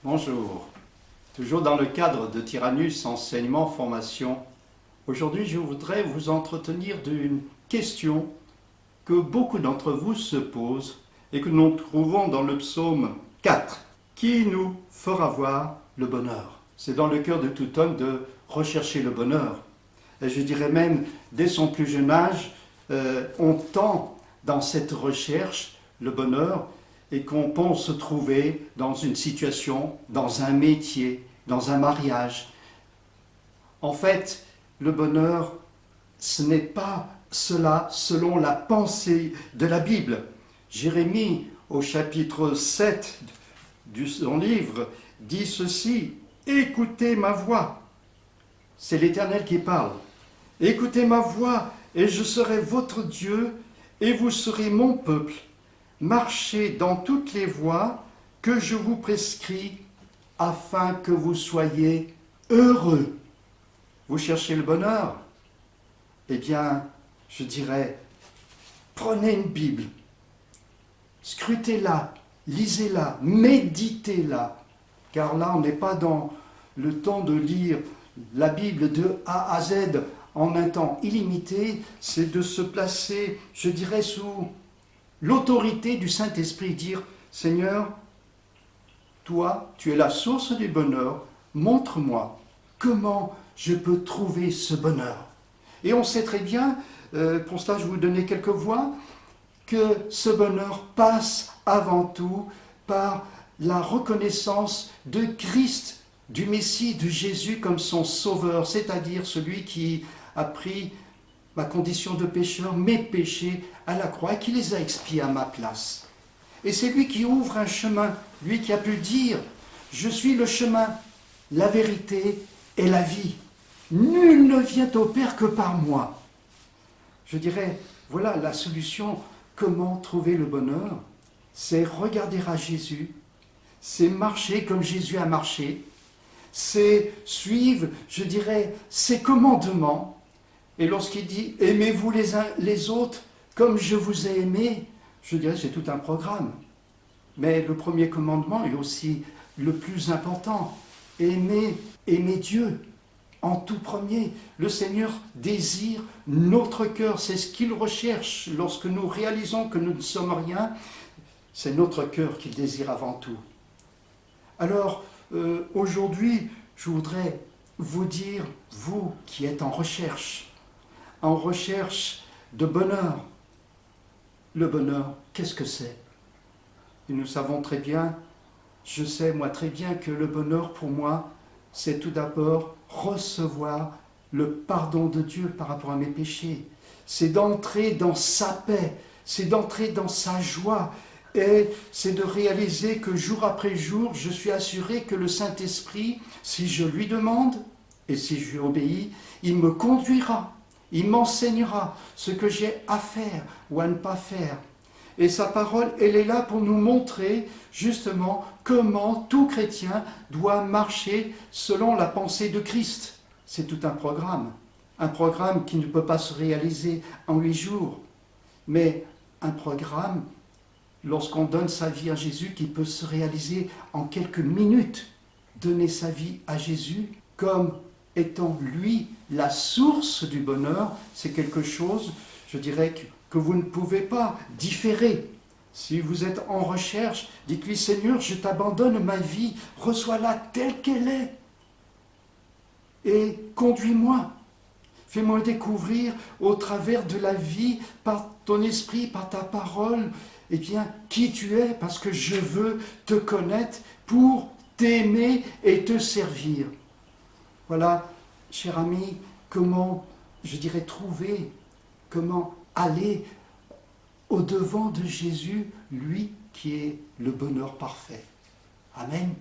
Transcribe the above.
Bonjour. Toujours dans le cadre de Tyrannus Enseignement Formation, aujourd'hui je voudrais vous entretenir d'une question que beaucoup d'entre vous se posent et que nous trouvons dans le psaume 4. Qui nous fera voir le bonheur? C'est dans le cœur de tout homme de rechercher le bonheur. Et je dirais même, dès son plus jeune âge, on tend dans cette recherche le bonheur et qu'on pense se trouver dans une situation, dans un métier, dans un mariage. En fait, le bonheur, ce n'est pas cela selon la pensée de la Bible. Jérémie, au chapitre 7 de son livre, dit ceci: « Écoutez ma voix ». C'est l'Éternel qui parle. « Écoutez ma voix, et je serai votre Dieu, et vous serez mon peuple. Marchez dans toutes les voies que je vous prescris, afin que vous soyez heureux. » Vous cherchez le bonheur? Eh bien, je dirais, prenez une Bible, scrutez-la, lisez-la, méditez-la, car là, on n'est pas dans le temps de lire la Bible de A à Z en un temps illimité, c'est de se placer, je dirais, sous l'autorité du Saint-Esprit, dire: Seigneur, toi, tu es la source du bonheur, montre-moi comment je peux trouver ce bonheur. Et on sait très bien, pour cela je vais vous donner quelques voies, que ce bonheur passe avant tout par la reconnaissance de Christ, du Messie, de Jésus comme son sauveur, c'est-à-dire celui qui a pris ma condition de pécheur, mes péchés à la croix, et qui les a expiés à ma place. Et c'est lui qui ouvre un chemin, lui qui a pu dire: je suis le chemin, la vérité et la vie. Nul ne vient au Père que par moi. Je dirais, voilà la solution. Comment trouver le bonheur? C'est regarder à Jésus, c'est marcher comme Jésus a marché, c'est suivre, je dirais, ses commandements. Et lorsqu'il dit « aimez-vous les uns les autres comme je vous ai aimé », je dirais c'est tout un programme. Mais le premier commandement est aussi le plus important. Aimer Dieu en tout premier. Le Seigneur désire notre cœur, c'est ce qu'il recherche. Lorsque nous réalisons que nous ne sommes rien, c'est notre cœur qu'il désire avant tout. Alors, aujourd'hui, je voudrais vous dire, vous qui êtes en recherche de bonheur. Le bonheur, qu'est-ce que c'est? Et nous savons très bien, je sais moi très bien que le bonheur pour moi, c'est tout d'abord recevoir le pardon de Dieu par rapport à mes péchés. C'est d'entrer dans sa paix, c'est d'entrer dans sa joie, et c'est de réaliser que jour après jour, je suis assuré que le Saint-Esprit, si je lui demande et si je lui obéis, il me conduira, il m'enseignera ce que j'ai à faire ou à ne pas faire. Et sa parole, elle est là pour nous montrer justement comment tout chrétien doit marcher selon la pensée de Christ. C'est tout un programme qui ne peut pas se réaliser en 8 jours, mais un programme, lorsqu'on donne sa vie à Jésus, qui peut se réaliser en quelques minutes. Donner sa vie à Jésus comme étant lui la source du bonheur, c'est quelque chose, je dirais, que vous ne pouvez pas différer. Si vous êtes en recherche, dites-lui: Seigneur, je t'abandonne ma vie, reçois-la telle qu'elle est. Et conduis-moi. Fais-moi découvrir au travers de la vie, par ton esprit, par ta parole, eh bien, qui tu es, parce que je veux te connaître pour t'aimer et te servir. Voilà, cher ami, comment, je dirais, trouver, comment aller au-devant de Jésus, lui qui est le bonheur parfait. Amen.